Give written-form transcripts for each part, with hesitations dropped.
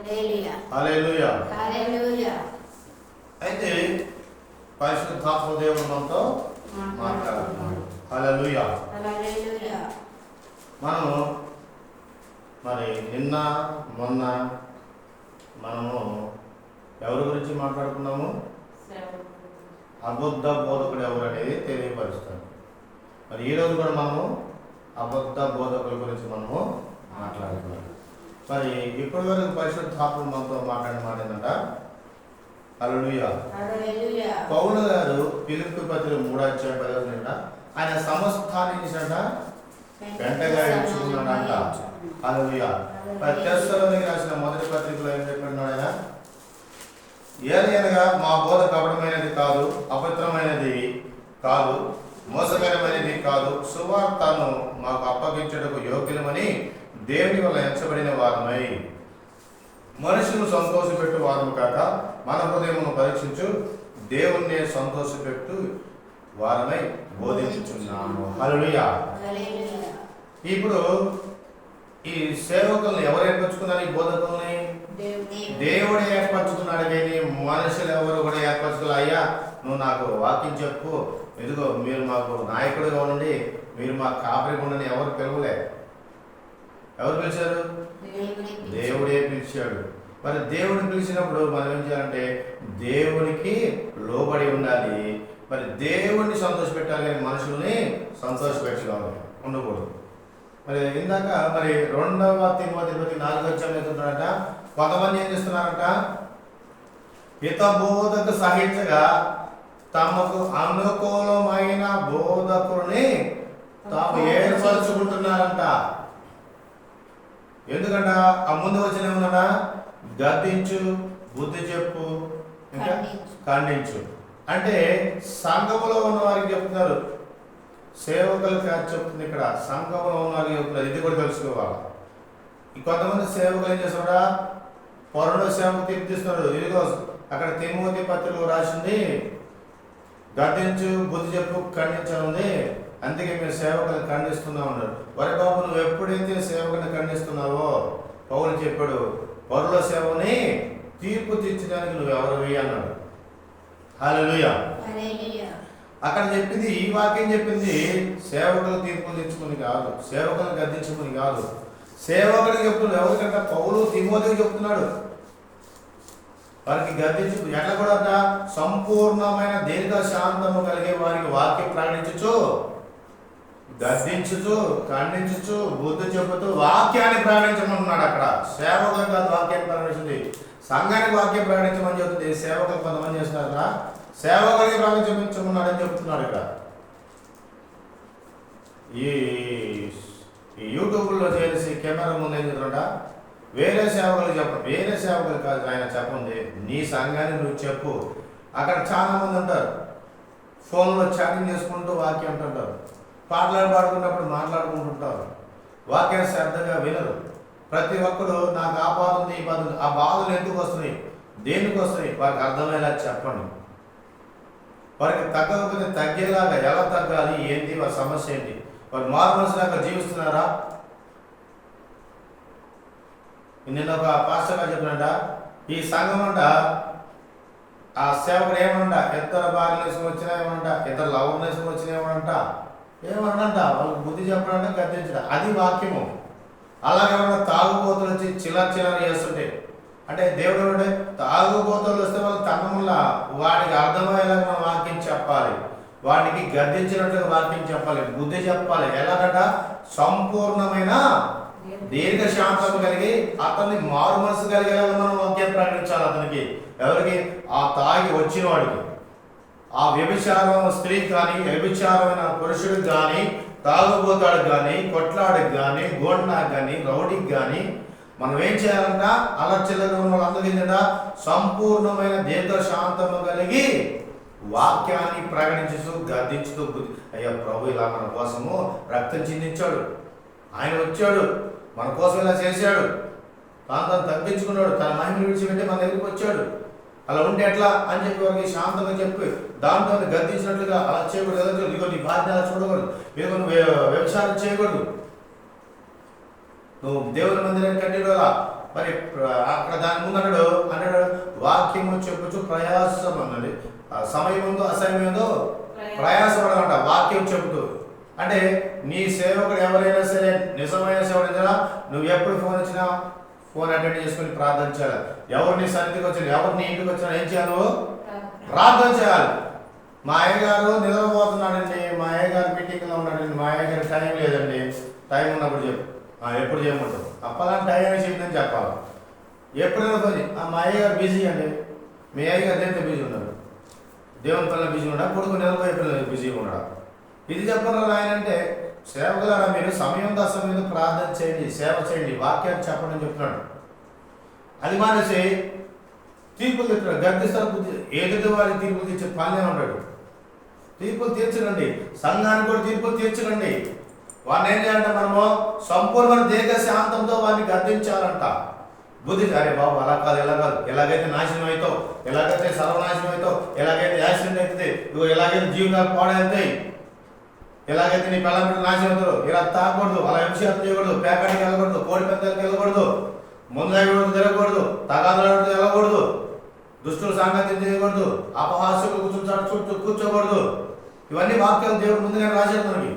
హల్లెలూయా. అయితే పరిశుద్ధాత్మ దేవుడు మనతో మాట్లాడుతున్నాడు. హల్లెలూయా. మనం మరి నిన్న మొన్న మనము ఎవరి గురించి మాట్లాడుకున్నాము? అబద్ధ బోధకుడు ఎవరు అనేది తెలియపరుస్తాడు. మరి ఈరోజు కూడా మనము అబద్ధ బోధకుల గురించి మనము మాట్లాడుతున్నాం. మరి ఇప్పటి వరకు పరిశుద్ధాత్మ మనతో మాట్లాడిన మాట ఏంటంట? హల్లెలూయా. పౌలు గారు ఫిలిప్పీ పత్రిక 3:10 ఆయన సమస్తాన్ని చేసినట వెంటగా ఇచ్చుకున్నాడంట. హల్లెలూయా. మరి తెస్సలోనికి రాసిన మొదటి పత్రికలో ఏం చెప్పినాడు ఆయన? ఏలయనగా మా బోధ కపటమైనది కాదు, అపవిత్రమైనది కాదు, మోసకరమైనది కాదు, సువార్తను మాకు అప్పగించుటకు యోగ్యమని దేవుని వల్ల ఎంచబడిన వారమై మనుషులను సంతోషపెట్టు వారము కాక మన హృదయమును పరీక్షించు దేవుణ్ణి సంతోషపెట్టు వారమై బోధించుచున్నాము. హల్లెలూయా. ఇప్పుడు ఈ సేవకులను ఎవరు ఏర్పరచుకున్నారు? ఈ బోధకుల్ని దేవుడు ఏర్పరచుకున్నాడు. కానీ మనుషులు ఎవరు కూడా ఏర్పరచుకోవాలి. అయ్యా నువ్వు నాకు వాక్యం చెప్పు, ఇదిగో మీరు మాకు నాయకుడిగా ఉండండి, మీరు మాకు కాపరిగా ఉండండి ఎవరు పిలవలే. ఎవరు పిలిచారు? దేవుడే పిలిచాడు. మరి దేవుడిని పిలిచినప్పుడు మనం ఏం చేయాలంటే దేవునికి లోబడి ఉండాలి. మరి దేవుడిని సంతోషపెట్టాలి కానీ మనుషుల్ని సంతోషపెట్టాలి ఉండకూడదు. మరి ఇందాక మరి 2 తిమోతి 4 చెప్తున్నారట. కొంతమంది ఏం చేస్తున్నారంట? హితబోధకు సహించగా తమకు అనుకూలమైన బోధకుని తాము ఏర్పరచుకుంటున్నారంట. ఎందుకంట ఆ ముందు వచ్చిన ఏమన్నా? గద్దించు, బుద్ధి చెప్పు, ఇంకా ఖండించు. అంటే సంఘములో ఉన్న వారికి చెప్తున్నారు, సేవకులకు చెప్తుంది. ఇక్కడ సంఘంలో ఉన్న వారికి చెప్తున్నారు. ఇది కూడా తెలుసుకోవాలి. కొంతమంది సేవకులు ఏం చేస్తున్నారా? పౌరుల సేవకు తీర్పిస్తున్నారు. ఇదిగో అక్కడ తిమోతి పత్రికలో రాసింది గద్దించు, బుద్ధి చెప్పు, ఖండించనుంది. అందుకే మీరు సేవకులు ఖండిస్తున్నా ఉన్నారు. వరి బాబు నువ్వు ఎప్పుడైతే సేవకుని ఖండిస్తున్నావో పౌలు చెప్పాడు, పౌరుల సేవని తీర్పు తీర్చడానికి నువ్వు ఎవరివి అన్నాడు. హల్లెలూయా. అక్కడ చెప్పింది, ఈ వాక్యం చెప్పింది సేవకులు తీర్పు తెచ్చుకుని కాదు, సేవకులను గద్దించుకుని కాదు, సేవకుడికి చెప్తున్నాడు. ఎవరికంటే పౌలు తిమోతికి చెప్తున్నాడు. వారికి గద్దించు ఎట్లా కూడా సంపూర్ణమైన దీర్ఘ శాంతము కలిగే వారికి వాక్యం ప్రకటించు, గద్దించుచు, ఖండించుచు, బుద్ధి చెబుతూ వాక్యాన్ని ప్రకటించమన్నాడు. అక్కడ సేవకులకు కాదు వాక్యాన్ని ప్రకటించింది, సంఘానికి వాక్యం ప్రకటించమని చెప్తుంది. సేవకులు కొంతమంది చేస్తున్నారా? సేవకులకి ప్రకటించమన్నాడని చెప్తున్నాడు. ఇక్కడ ఈ యూట్యూబ్లో చేసి కెమెరా ముందు ఏం చెప్తాడ? వేరే సేవకులు చెప్పండి. వేరే సేవకులు కాదు ఆయన చెప్పండి, నీ సంఘాన్ని నువ్వు చెప్పు. అక్కడ చాలా మంది ఉంటారు ఫోన్లో చాటింగ్ చేసుకుంటూ వాక్యం అంటుంటారు, పాటలు పాడుకున్నప్పుడు మాట్లాడుకుంటుంటారు, వాక్యాన్ని శ్రద్ధగా వినరు. ప్రతి ఒక్కరు నాకు ఆ బాధ ఉంది, ఈ బాధ ఉంది. ఆ బాధలు ఎందుకు వస్తున్నాయి, దేనికి వస్తున్నాయి వారికి అర్థమయ్యేలా చెప్పండి. వారికి తగ్గకపోతే తగ్గేలాగా ఎలా తగ్గాలి, ఏంటి వారి సమస్య ఏంటి, వారు మారు మనసులాగా జీవిస్తున్నారా? నిన్న ఒక పాస్టర్ గారు చెప్పినట, ఈ సంఘం అంట ఆ సేవకుడు ఏమనంట, ఇద్దరు భార్యలు వచ్చినా ఏమనంట, ఇద్దరు లవర్లు వచ్చినా ఏమనంట, ఏమనంట వాళ్ళకి బుద్ధి చెప్పడంటే గద్దించడం. అది వాక్యము. అలాగే తాగుబోతులు వచ్చి చిల్లర చేస్తుంటే, అంటే దేవుడు అంటే తాగుబోతులు వస్తే వాళ్ళు తనములా వాడికి అర్థమయ్యేలాగా మనం వాక్యం చెప్పాలి, వాడికి గద్దించినట్లుగా వాక్యం చెప్పాలి, బుద్ధి చెప్పాలి. ఎలాగట? సంపూర్ణమైన దీర్ఘ శాంతం కలిగి అతన్ని మారు మనసు కలిగేలాగా మనం వాక్యం ప్రకటించాలి. అతనికి ఎవరికి? ఆ తాగి వచ్చిన వాడికి, ఆ వ్యభిచారం స్త్రీ కానీ, వ్యభిచారమైన పురుషుడికి కానీ, తాగుబోతాడికి కానీ, కొట్లాడికి కానీ, గోండాకి కానీ, రౌడీకి కానీ మనం ఏం చేయాలంట? అలర్చిలుగా ఉన్న వాళ్ళందరికీ ఏంటంట? సంపూర్ణమైన దీర్ఘ శాంతము కలిగి వాక్యాన్ని ప్రకటించుతూ గద్దించుతూ, అయ్యా ప్రభు ఇలా మన కోసము రక్తం చిందించాడు, ఆయన వచ్చాడు మన కోసం ఇలా చేశాడు, తను తగ్గించుకున్నాడు, తన మహిమను విడిచిపెట్టి మన దగ్గరికి వచ్చాడు, అలా ఉంటే ఎట్లా అని చెప్పి వారికి శాంతంగా చెప్పి దాంతో గద్దించినట్లుగా అలా చేయకూడదు. ఎదురు ఇదిగో నీ బాధ్యత అలా చూడకూడదు, ఇదిగో నువ్వు వ్యవసాయం చేయకూడదు, నువ్వు దేవుని మందిరాన్ని కట్టేవాళ్ళ మరి అక్కడ దాని ముందు అన్నాడు వాక్యము చెప్పుచు ప్రయాసం అన్నది. సమయం ఉందో అసమయం ఉందో ప్రయాసపడాలంట వాక్యం చెబుతూ. అంటే నీ సేవకుడు ఎవరైనా సరే నిజమైన సేవకుడు, నువ్వు ఎప్పుడు ఫోన్ వచ్చినా ఫోన్ అటెండ్ చేసుకుని ప్రార్థన చేయాలి. ఎవరు నీ సన్నిధికి వచ్చినా, ఎవరు నీ ఇంటికి వచ్చినా ఏం చేయాలి? ప్రార్థన చేయాలి. మా అయ్యగారు నిద్రపోతున్నాడండి, మా అయ్యగారు మీటింగ్లో ఉన్నాడండి, మా అయ్యగారు టైం లేదండి. టైం ఉన్నప్పుడు చెప్పు, ఎప్పుడు చేయమంటావు? అప్పలాంటి టైం వేసి చెప్పిందని చెప్పాలి. ఎప్పుడైనా పని మా అయ్యగారు బిజీ అండి, మీ అయ్యగారు దేంతో బిజీ ఉన్నాడు? దేవుని పిల్లలు బిజీ ఉన్నాడా? కొడుకు నిలబోయే పిల్లలు బిజీగా ఉన్నాడా? ఇది చెప్పరు ఆయన. అంటే సేవకులారా, మీరు సమయం అసమయం ప్రార్థన చేయండి, సేవ చేయండి, వాక్యాన్ని చెప్పండి అని చెప్తున్నాడు. అది మానేసి తీర్పులు తెచ్చాడు, గర్దిస్తారు. బుద్ధి ఎదుటి వారికి తీర్పులు తెచ్చే పనినే ఉంటాడు. తీర్పులు తీర్చకండి, సంఘానికి కూడా తీర్పులు తీర్చకండి. వాడిని ఏం చేయాలంటే మనము సంపూర్ణ దీర్ఘశాంతంతో వాడిని గద్దించాలంట. బుద్ధి అరే బాబు అలా కాదు, ఎలా కాదు, ఎలాగైతే నాశనం అవుతావు, ఎలాగైతే సర్వనాశనం అవుతావు, ఎలాగైతే యాక్సిడెంట్ అవుతుంది, ఇగో ఎలాగైతే జీవితాలు పాడవుతాయి, ఎలాగైతే నీ పిల్లల బిడ్డలు నాశనం అవుతారు, ఇలా తాగకూడదు, అలా హింసాలు చేయకూడదు, పేకాడికి వెళ్ళకూడదు, కోడి పెద్దలకి వెళ్ళకూడదు, ముందు తిరగకూడదు, తగాదాలు వెళ్ళకూడదు, దుష్టుల సాంగత్యం చేయకూడదు, అపహాస్యులు చుట్టూ కూర్చోకూడదు. ఇవన్నీ వాక్యాలు దేవుడు ముందుగా రాశారు మనకి.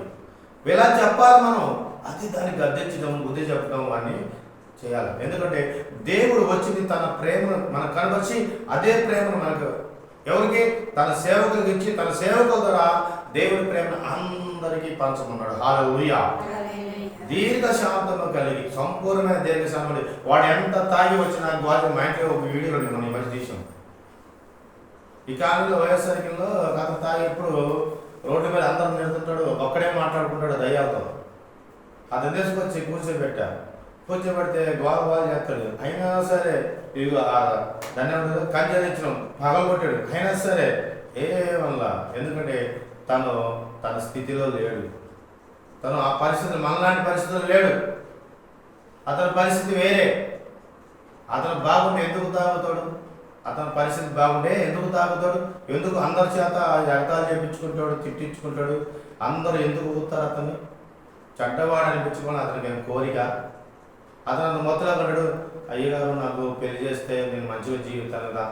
ఇలా చెప్పాలి మనం. అది దాన్ని గద్దించడం, బుద్ధి చెప్పడం అన్నీ చేయాలి. ఎందుకంటే దేవుడు వచ్చింది తన ప్రేమను మనకు కనబరిచి, అదే ప్రేమను మనకు ఎవరికి? తన సేవకులకు ఇచ్చి, తన సేవకుల ద్వారా దేవుడి ప్రేమను అందరికీ పంచమన్నాడు. హల్లెలూయా. దీర్ఘశాంతము కలిగి, సంపూర్ణమైన దీర్ఘశాంతం. వాడు ఎంత తాగి వచ్చినా గోధుమ మా ఇంట్లో ఒక వీడియోలో మనం ఈ మధ్య తీసాం. ఈ కాలంలో వైఎస్ఆర్లో కథ తాగి ఇప్పుడు రోడ్డు మీద అందరం నిలుతుంటాడు, ఒక్కడే మాట్లాడుకుంటాడు దయ్యాలతో. అతను తీసుకొచ్చి కూర్చోబెడితే గోల చేస్తాడు. అయినా సరే ఇక దాన్ని కంచె పగలగొట్టాడు. అయినా సరే వల్ల, ఎందుకంటే తను తన స్థితిలో లేడు, తను ఆ పరిస్థితులు మనలాంటి పరిస్థితులు లేడు. అతని పరిస్థితి వేరే. అతను బాగుంటే ఎందుకు తాగుతాడు? అతని పరిస్థితి బాగుంటే ఎందుకు తాగుతాడు? ఎందుకు అందరి చేత ఎగతాలు చేయించుకుంటాడు, తిట్టించుకుంటాడు? అందరూ ఎందుకు ఊతారు అతను? చెడ్డవాడు అనిపించుకోవాలి అతనికి ఏం కోరిక? అతను మొత్తలో ఉన్నాడు, అయ్యగారు నాకు పెళ్లి చేస్తే నేను మంచిగా జీవితాను కదా,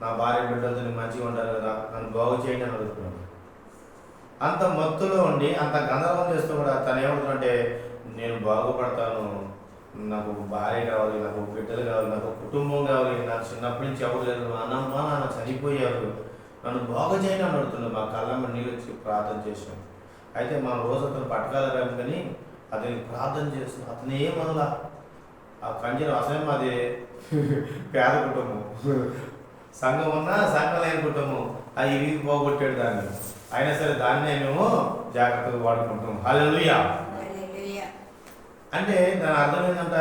నా భార్య బిడ్డలతో నేను మంచిగా ఉండాలి కదా, నన్ను బాగు చేయండి అని అడుగుతున్నాడు. అంత మత్తులో ఉండి అంత గందరగోళం చేస్తూ కూడా తను ఏమవుతుందంటే, నేను బాగుపడతాను, నాకు భార్య కావాలి, నాకు బిడ్డలు కావాలి, నాకు కుటుంబం కావాలి, నాకు చిన్నప్పటి నుంచి ఎవరు లేదు, అన్నమ్మ నాన్న చనిపోయారు, నన్ను బాగు చేయని అని అడుగుతున్నాడు. మా కళ్ళమ్మ నీళ్ళు వచ్చి ప్రార్థన చేసాం. అయితే మా రోజు అతను పట్టకాలరాము కానీ అతనికి ప్రార్థన చేస్తున్నాం. అతను ఏమనలా. ఆ కంచెలు అసలు అది పేద కుటుంబం, సంఘం ఉన్నా సంఘం లేని కుటుంబం, అది ఇరిగి పోగొట్టాడు దాన్ని. అయినా సరే దాన్నే మేము జాగ్రత్తగా వాడుకుంటాం. హల్లెలూయా. అంటే దాని అర్థం ఏంటంట,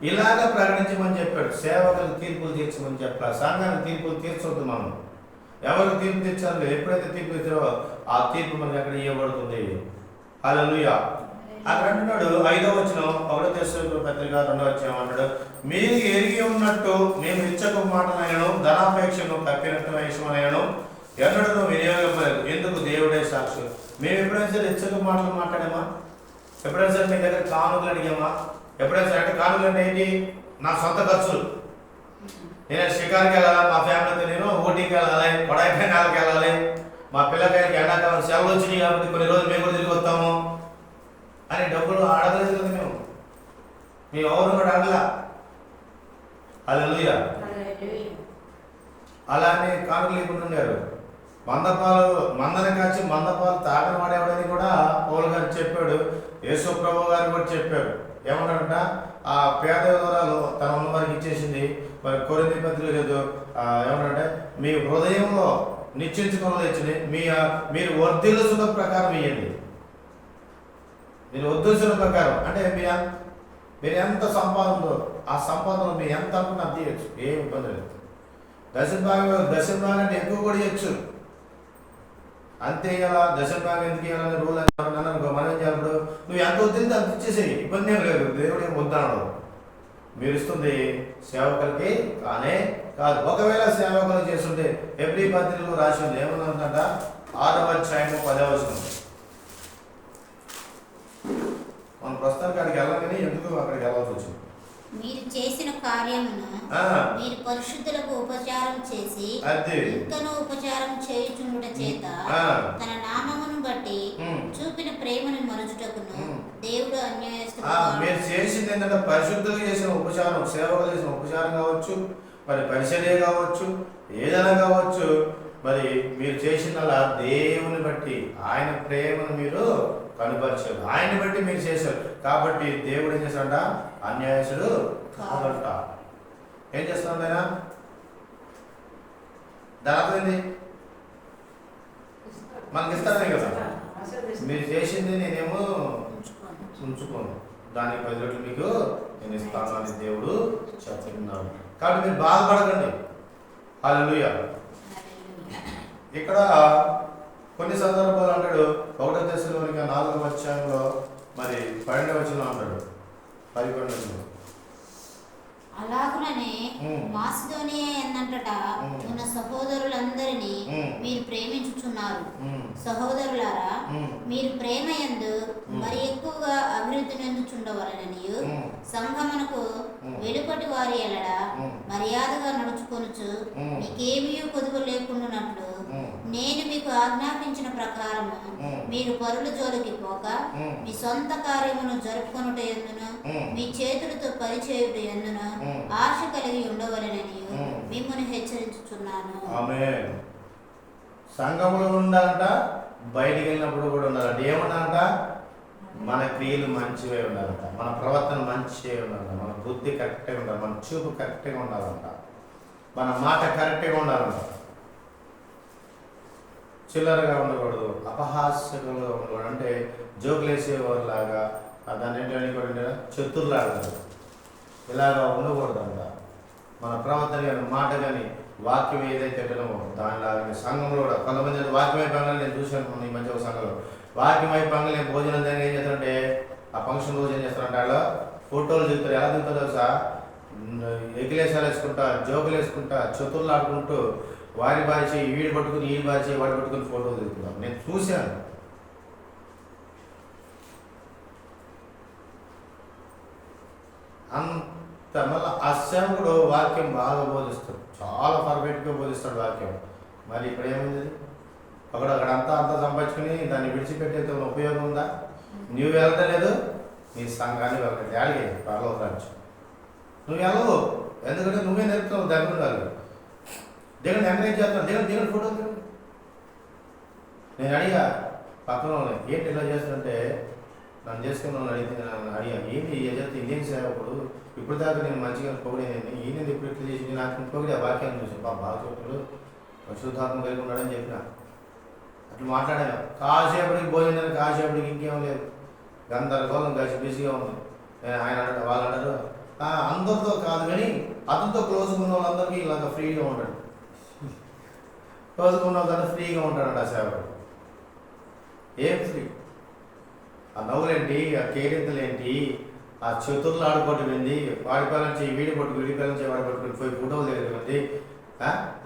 ఇలాగ ప్రకటించమని చెప్పాడు. సేవకులకు తీర్పులు తీర్చమని చెప్పాలి, సంఘానికి తీర్పులు తీర్చొద్దు. మనం ఎవరికి తీర్పు తీర్చాలి? ఎప్పుడైతే తీర్పు ఇచ్చారో ఆ తీర్పు మనకి అక్కడ ఇవ్వబడుతుంది. హల్లెలూయా. అక్కడ అంటున్నాడు 5వ వచనం 1 తెస్సలోనికీయుల పత్రిక 2వ వచనం అంటాడు, మీరు ఎరిగి ఉన్నట్టు మేము ఇచ్చక మాటలైనను ధనాపేక్షను తప్పినట్టు విషయమైనను ఎన్నడూ వినియోగపడలేదు. ఎందుకు? దేవుడే సాక్షి. మేము ఎప్పుడైనా సరే ఇచ్చక మాటలు మాట్లాడామా? ఎప్పుడైనా సరే మీ దగ్గర కానుకలు అడిగామా? ఎప్పుడైనా సరే అంటే కానుకలు అంటే ఏంటి? నా సొంత ఖర్చులు. నేను షికార్కి వెళ్ళాలి, మా ఫ్యామిలీతో నేను ఊటీకి వెళ్ళాలి, కొడైకెనాల్కి వెళ్ళాలి, మా పిల్లకాయలకి ఎండాకాలం సెలవులు వచ్చినాయి కాబట్టి కొన్ని రోజులు మేము కూడా తిరిగి వస్తాము అని డబ్బులు అడగలేదు కదా మేము ఎవరు కూడా అడగలా. హల్లెలూయా. అలానే కానుకలు లేకుండా ఉండారు. మందన కాచి మందపాలు తాగని వాడేవాడని కూడా పౌలు గారు చెప్పాడు. యేసు ప్రభు గారు కూడా చెప్పారు. ఏమన్నాడంట, ఆ పేద వివరాలు తన ఉన్న వారికి ఇచ్చేసింది. మరి కొరింథీ పత్రిక లేదు, ఏమన్నాడంటే మీ హృదయంలో నిశ్చయించుకోవాలి తెచ్చింది, మీరు వర్ధిల్లుచున్న ప్రకారం ఇవ్వండి. మీరు వర్ధిల్లుచున్న ప్రకారం అంటే మీరు ఎంత సంపాదన ఉందో ఆ సంపాదనలో మీరు ఎంత అనుకుంటే అంత ఇవ్వచ్చు, ఏం ఇబ్బంది లేదు. దశభాగం అంటే ఎక్కువ కూడా ఇవ్వచ్చు. అంతే ఇలా దశభాగం ఎందుకు ఇవ్వాలని రూల్ అనుకో, మనం ఏం చేయాలి? నువ్వు ఎంత వద్దు అంత ఇచ్చేసేయి, ఇబ్బంది ఏం లేదు. దేవుడు ఏం వద్దనడు. మీరు ఇస్తుంది సేవకులకి కానే కాదు. ఒకవేళ సేవకులు చేస్తుంటే ఎవ్రీ పత్రికలో రాసి ఉంది. ఏమన్నంట 6వ అధ్యాయం 10వ వచనం. మనం ప్రస్తుతానికి అక్కడికి వెళ్ళగానే ఎందుకు అక్కడికి వెళ్ళాల్సి వచ్చింది? మీరు చేసిన కార్యమును ఆ, మీరు పరిశుద్ధులకు ఉపచారం చేసి అది ఇంకనూ ఉపచారం చేయుచుండుట చేత ఆ, తన నామమును బట్టి ఉమ్, చూపిన ప్రేమను మరుచుటకును ఉమ్. దేవుడు అన్యాయస్తుడు మీరు చేసింది ఏంటంటే పరిశుద్ధులు చేసిన ఉపచారం, సేవకులు చేసిన ఉపచారం కావచ్చు, మరి పరిచర్య కావచ్చు, ఏదైనా కావచ్చు. మరి మీరు చేసిందలా దేవుని బట్టి ఆయన ప్రేమను మీరు కనుపరిచారు, ఆయన్ని బట్టి మీరు చేశారు. కాబట్టి దేవుడు ఏం చేశాడంట? అన్యాయసుడు కాదంట. ఏం చేస్తున్నాడు ఆయన? దాని అర్థం ఏంది? మనకి ఇస్తారనే కదా. మీరు చేసింది నేనేమో ఉంచుకోను, దానికి 10 రెట్లు మీకు నేను ఇస్తాను అని దేవుడు చెప్తున్నాడు. కాబట్టి మీరు బాధపడకండి. హల్లెలూయా. ఇక్కడ కొన్ని సందర్భాలు అంటాడు 1 దశలోనిక 4వ అధ్యాయంలో మరి 12వ వచనం అంటాడు, 11వ. అలాగుననే మాసిదోనియా ఎన్నంతట ఉన్న సహోదరులందరినీ మీరు ప్రేమించుచున్నారు. సహోదరులారా, మీరు ప్రేమ యందు మరి ఎక్కువగా అభివృద్ధి చెందుచుండవలెననియు సంఘమునకు వెలుపటి వారి ఎడల మర్యాదగా నడుచుకొనుచు మీకేమీ కొదువు లేకుండానట్లు నేను మీకు ఆజ్ఞాపించిన ప్రకారము మీరు పరుల జోలికి పోక మీ సొంత కార్యమును జరుపుకొనుట ఎందును మీ చేతులతో పరిచేయుట ఎందును ఆశ కలిగి ఉండవలెనని మిమ్మల్ని హెచ్చరించుచున్నాను. ఆమేన్. సంఘములో ఉండాలంట, బయటికి వెళ్ళినప్పుడు కూడా ఉండాలంట. ఏమన్నారంట? మన క్రియలు మంచివే ఉండాలంట, మన ప్రవర్తన మంచిగా ఉండాలంట, మన బుద్ధి కరెక్ట్గా ఉండాలి, మన చూపు కరెక్ట్గా ఉండాలంట, మన మాట కరెక్ట్గా ఉండాలంట. చిల్లరగా ఉండకూడదు, అపహాస్యకులుగా ఉండకూడదు. అంటే జోకులు వేసేవారిలాగా, దాన్ని ఏంటంటే చతుర్లాగా ఇలాగా ఉండకూడదు అంట. మన ప్రవర్తన కానీ, మాట కానీ, వాక్యం ఏదైతే పెట్టడమో దానిలాగానే సంఘంలో కూడా కొంతమంది వాక్యం అయిపోయి నేను చూశాను ఈ మధ్య ఒక సంఘంలో. వాక్యం అయిపోయి నేను భోజనం దాన్ని ఏం చేస్తారంటే, ఆ ఫంక్షన్ రోజు ఏం చేస్తారంటే వాళ్ళు ఫోటోలు దిగుతారు. ఎలా దిగుతారో తెలుసా? ఎగిలేసాలు వేసుకుంటా, జోకులు వేసుకుంటా, చతుర్లు ఆడుకుంటూ వారి బారిచి వీడి పట్టుకుని వీడి బారిచి వాడి పట్టుకుని ఫోటోలు దిగుతున్నాం. నేను చూశాను. అంత మళ్ళీ ఆ సేవకుడు వాక్యం బాగా బోధిస్తాడు, చాలా పర్ఫెక్ట్గా బోధిస్తాడు వాక్యం. మరి ఇక్కడ ఏమైంది? అక్కడంతా అంతా సంపాదించుకుని దాన్ని విడిచిపెట్టేంత ఉపయోగం ఉందా? నువ్వు వెళ్ళలేదు, నీ సంఘాన్ని వెళ్ళలేదు. అడిగే పర్లోకరాజు నువ్వు వెళ్ళవు, ఎందుకంటే నువ్వే నేర్పుతున్నావు. దగ్గర ఉండాలి, దేవుని ఎంకరేజ్ చేస్తున్నావు. దేవుని ఫోటో దిగు. నేను అడిగా పక్కన ఏంటి ఇలా చేస్తుంటే, నన్ను చేసుకున్నాను అడిగితే అడిగా ఏంటి చేస్తే ఇండియన్ సేవకుడు ఇప్పుడు దాకా నేను మంచిగా పొగిడేది, ఈయన ఇప్పుడు ఇట్లా చేసి నాకు పొగిడే వాక్యాన్ని చూసి బాగా చెప్పుడు పరిశుద్ధాత్మ కలిగి ఉన్నాడని చెప్పిన. అట్లా మాట్లాడాను. కాసేపటికి భోజనం, కాసేపటికి ఇంకేం లేదు, గందరగోళం కలిసి బిజీగా ఉంది. ఆయన అంటాడు, వాళ్ళు అంటారు అందరితో కాదు కానీ అతనితో క్లోజ్గా ఉన్న వాళ్ళందరికీ ఇలాగ ఫ్రీగా ఉంటాడు. క్లోజ్గా ఉన్న వాళ్ళంతా ఫ్రీగా ఉంటాడంట ఆ సేవకుడు. ఏం ఫ్రీ? ఆ నవ్వులేంటి, ఆ కేరింతలేంటి, ఆ చతుర్లు ఆడుకోవటం ఏంటి, వాడిపాల నుంచి వీడి పట్టుకు వీడిపాల నుంచి వాడి పట్టుకుని పోయి ఫోటోలు దిగటండి,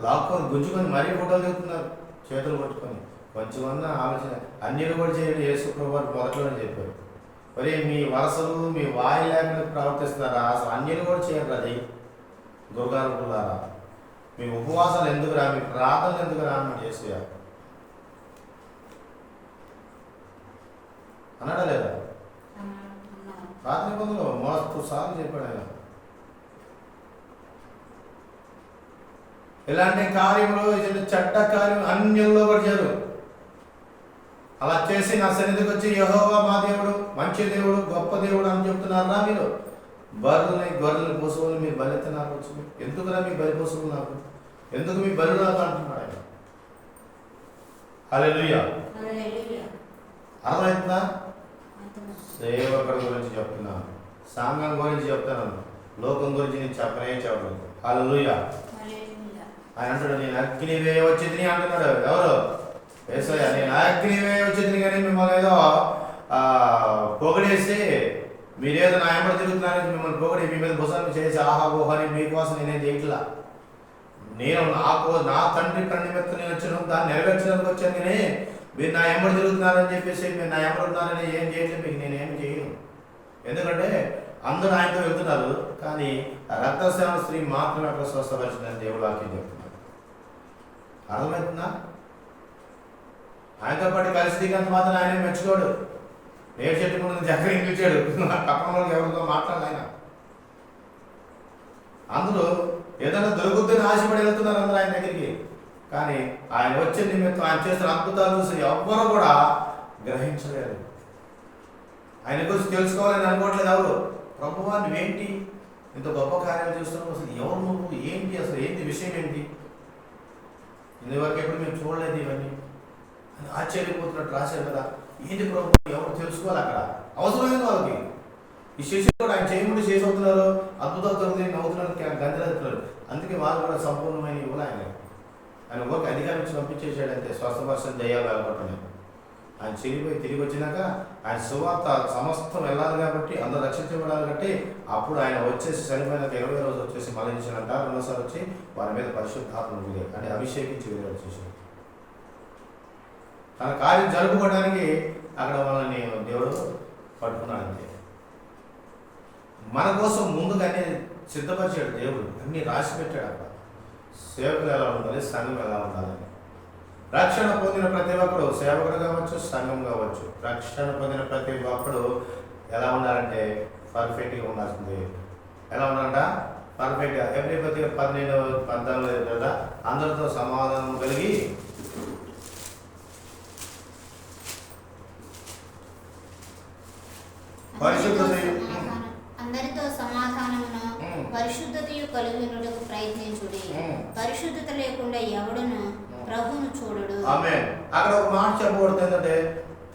లాక్కొని గుంజుకొని మరీ ఫోటోలు దిగుతున్నారు చేతులు పట్టుకొని. కొంచెమన్నా ఆలోచన. అన్నిలు కూడా చేయండి, యేసుప్రభువు మొదట్లోనే చెప్పారు. మరి మీ వరసలు మీ వాయి లేకుండా ప్రవర్తిస్తున్నారా? అసలు అన్నిలు కూడా చేయండి. అది దుర్గానుకులారా, మీ ఉపవాసాలు ఎందుకు రా, మీ ప్రార్థనలు ఎందుకు రా అని చేసేయాలి అన్నాడా లేదా? ప్రార్థన కొందరు మస్తు సార్లు చెప్పాడు ఆయన. ఇలాంటి కార్యంలో చెడ్డ కార్యం అన్యుల్లో పడిచారు. అలా చేసి నా సన్నిధికి వచ్చి యెహోవా మా దేవుడు, మంచి దేవుడు, గొప్ప దేవుడు అని చెప్తున్నారా మీరు? గొర్రెలు పశువులు మీరు బలితే నాకు వచ్చు. ఎందుకురా మీ బలి పశువులు నాకు? ఎందుకు మీ బలి నాకు అంటున్నాడు ఆయన. హల్లెలూయా. అర్థమవుతుందా? సేవకుడి గురించి చెప్తున్నాను, సంఘం గురించి చెప్తున్నాను, లోకం గురించి నేను చెప్పలేదు. హల్లెలూయా. ఆయన అంటాడు, నేను అగ్నివే వచ్చింది అంటున్నాడు. ఎవరు? యేసయ్య. నేను అగ్నివే వచ్చింది కానీ మిమ్మల్ని ఏదో పొగడేసి మీరేదో నా ఎంబడి తిరుగుతున్నారని మిమ్మల్ని పొగడి మీ మీద భుజాన్ని చేసి ఆహా ఊహని మీకోసం నేనేం చేయట్లా. నేను నా తండ్రి కన్నిమెత్త నేను వచ్చాను, దాన్ని నెరవేర్చడానికి వచ్చాను. కానీ మీరు నా ఎంబడి తిరుగుతున్నారని చెప్పేసి మీరు నా ఎంబడి ఉన్నారని ఏం చేయట్లేదు. మీకు నేనేం చేయను. ఎందుకంటే అందరూ ఆయనతో వెళ్తున్నారు, కానీ ఆ రక్తస్రావ స్త్రీ మాత్రమే అక్కడ స్వస్థపరిచిందని దేవుడు వాక్యం చెప్తున్నారు. అర్థమవుతుందా? ఆయనతో పాటు కలిసి దిగినంత మాత్రం ఆయన మెచ్చుకోడు. ఏ చెట్టు ముందు జగన్ ఇంటిచ్చాడు, పక్కన వాళ్ళకి ఎవరితో మాట్లాడాలి ఆయన. అందరూ ఏదైనా దొరుకుతుందని ఆశపడి వెళ్తున్నారు అందరూ ఆయన దగ్గరికి, కానీ ఆయన వచ్చే నిమిత్తం ఆయన చేస్తున్న అద్భుతాలు చూసి ఎవ్వరూ కూడా గ్రహించలేరు. ఆయన గురించి తెలుసుకోవాలని అనుకోవట్లేదు ఎవరు. ప్రభువా నువ్వేంటి ఇంత గొప్ప కార్యాలు చేస్తున్నావు, అసలు ఎవరు నువ్వు, ఏంటి అసలు ఏంటి విషయం ఏంటి, ఇందువరకు ఎప్పుడు మేము చూడలేదు ఇవన్నీ అని ఆశ్చర్యపోతున్నట్టు రాశారు కదా. ఏంటి ప్రభు, ఎవరు తెలుసుకోవాలి అక్కడ, అవసరమైంది వాళ్ళకి. ఈ శిష్యులు కూడా ఆయన చేయకుండా చేసి అవుతున్నారు, అద్భుతాలు నవ్వుతున్నారు, గంజలవుతున్నారు. అందుకే వాళ్ళు కూడా సంపూర్ణమైన ఇవ్వాలి ఆయన ఊరికి అధికారం ఇచ్చి పంపించేసాడు అంతే. స్వస్థపర్శన చేయాలి అనుకుంటున్నాను. ఆయన చెరిపోయి తిరిగి వచ్చినాక ఆయన సువార్త సమస్తం వెళ్ళాలి కాబట్టి, అందరూ రక్షించబడాలి కాబట్టి, అప్పుడు ఆయన వచ్చేసి చనిపోయిన 20వ రోజు వచ్చేసి మళ్ళీ ఇచ్చినంట. రెండోసారి వచ్చి వారి మీద పరిశుద్ధాత్మ అంటే అభిషేకించి వెళ్ళి వచ్చేసి తన కార్యం జరుపుకోవడానికి అక్కడ వాళ్ళని దేవుడు పట్టుకున్నాడు అంతే. మన కోసం ముందుగానే సిద్ధపరిచాడు దేవుడు, అన్ని రాసి పెట్టాడు అక్కడ. సేవకులు ఎలా ఉండాలి, సంఘం ఎలా ఉండాలని. రక్షణ పొందిన ప్రతి ఒక్కడు సేవకుడు కావచ్చు, సంఘం కావచ్చు, రక్షణ పొందిన ప్రతి ఒక్కడు ఎలా ఉండాలంటే పర్ఫెక్ట్గా ఉండాల్సింది. ఎలా ఉండాలంట? పర్ఫెక్ట్గా. ఎవ్రీబడి 12-14 కదా, అందరితో సమాధానం కలిగి అందరితో సమాధానమును పరిశుద్ధతయు కలిగినట్టుకు ప్రయత్నించుడి. పరిశుద్ధత లేకుండా ఎవడును ప్రభువును చూడడు. ఆమేన్. అక్కడ ఒక మాట చెప్పబడుతుంది ఏంటంటే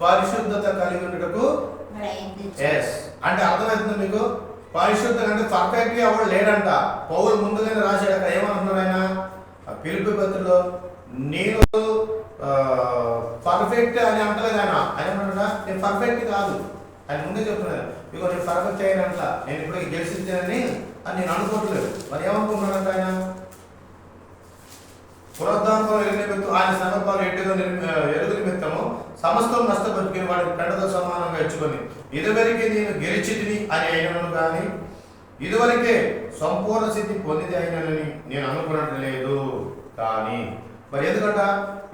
పరిశుద్ధత కలిగి ఉండటకు ప్రయత్నించు. అంటే అర్థమవుతుంది మీకు? పరిశుద్ధత అంటే పర్ఫెక్ట్ గా ఎవడు లేడంట. పౌలు ముందుగానే రాశాడు. అక్కడ ఏమంటున్నాడు ఆయన ఫిలిప్పీ పత్రికలో, నేను పర్ఫెక్ట్ అని అంటలేదు ఆయన. ఆయన ఏమంటున్నా, నేను పర్ఫెక్ట్ కాదు ఆయన ముందే చెప్తున్నాను. ఇక నేను పర్ఫెక్ట్ అయినంట, నేను ఇప్పుడు గెలిచించానని అని నేను అనుకోవట్లేదు. మరి ఏమనుకుంటున్నాడంట ఆయన? పునరుద్ధానంలో ఎరుగు నిమిత్తం ఆయన సందర్భాలు ఎరుగు నిమిత్తము సమస్తం నష్టపరిచి వాడికి పెండతో సమానంగా ఇచ్చుకొని ఇదివరకే నేను గెలిచితిని అని అయినను కానీ ఇదివరకే సంపూర్ణ స్థితి పొందిది అయినని నేను అనుకున్నట్టు లేదు. కానీ మరి ఎందుకంట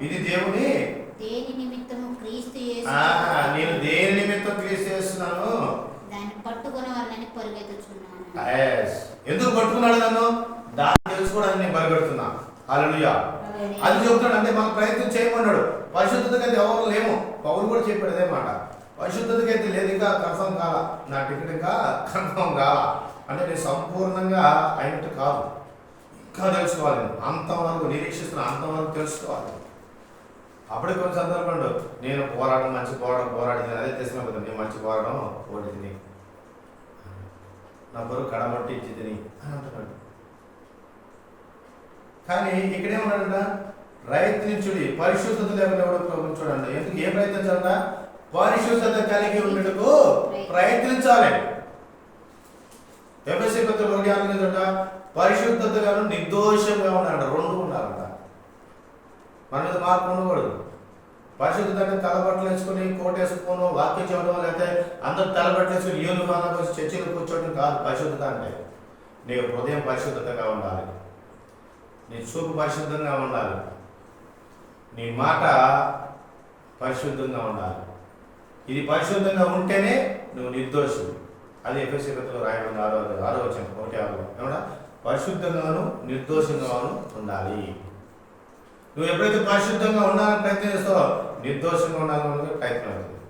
ఇది దేవుని దేని నిమిత్తము క్రీస్తు యేసు నేను దేని నిమిత్తం క్రీస్తు చేస్తున్నాను దాన్ని పట్టుకునే వాళ్ళని పరిగెత్తుచున్నాను. ఎందుకు పట్టుకున్నాడు నన్ను? దాన్ని తెలుసుకోవడానికి నేను పరిగెడుతున్నా. హల్లెలూయా. అది చెప్తున్నాడు. అంటే మనం ప్రయత్నం చేయమన్నాడు. పరిశుద్ధతకైతే ఎవరు లేము. పౌలు కూడా చెప్పాడు అదే మాట. పరిశుద్ధతకైతే లేదు, ఇంకా కన్ఫర్మ్ కాల, నా టికెట్ ఇంకా కన్ఫర్మ్ కాల. అంటే నేను సంపూర్ణంగా అయినట్టు కాదు, ఇంకా తెలుసుకోవాలి. అంతవరకు నిరీక్షిస్తున్నా, అంతవరకు తెలుసుకోవాలి. అప్పుడే కొన్ని సందర్భంలో నేను పోరాటం మంచి పోరాడింది అదే తెలిసిన నేను మంచి పోరాటం ఓడింది, నా కొరకు కడమట్టి ఇచ్చింది అని అంటున్నాడు. కానీ ఇక్కడేమన్నాడంట? ప్రయత్నించుడి, పరిశుద్ధత లేకుండా ప్రభు చూడండి. ఎందుకు ఏ ప్రయత్నించాలంట? పరిశుద్ధత కలిగి ఉండటకు ప్రయత్నించాలి. ఎఫెసీ పత్రిక 1:6 పరిశుద్ధతగాను నిర్దోషంగా ఉన్నాడు. రెండు ఉండాలంట. మన మీద మార్పు ఉండకూడదు. పరిశుద్ధత అంటే తలబట్టలు వేసుకొని కోట వేసుకొని వాక్యం చెప్పడం, లేకపోతే అందరూ తలబట్టలు వేసుకొని యూనిఫామ్ వచ్చి చర్చిలో కూర్చోవడం కాదు. పరిశుద్ధత అంటే నీ హృదయం పరిశుద్ధతగా ఉండాలి, నీ చూపు పరిశుద్ధంగా ఉండాలి, నీ మాట పరిశుద్ధంగా ఉండాలి. ఇది పరిశుద్ధంగా ఉంటేనే నువ్వు నిర్దోషుడు. అది ఎఫెసీ పత్రికలో రాయబడిన 6వ వచనం 1:6 ఏమన్నా? పరిశుద్ధంగాను నిర్దోషంగాను ఉండాలి. నువ్వు ఎప్పుడైతే పరిశుద్ధంగా ఉండాలని ప్రయత్నం చేస్తావో నిర్దోషంగా ఉండాలని ప్రయత్నం అవుతుంది.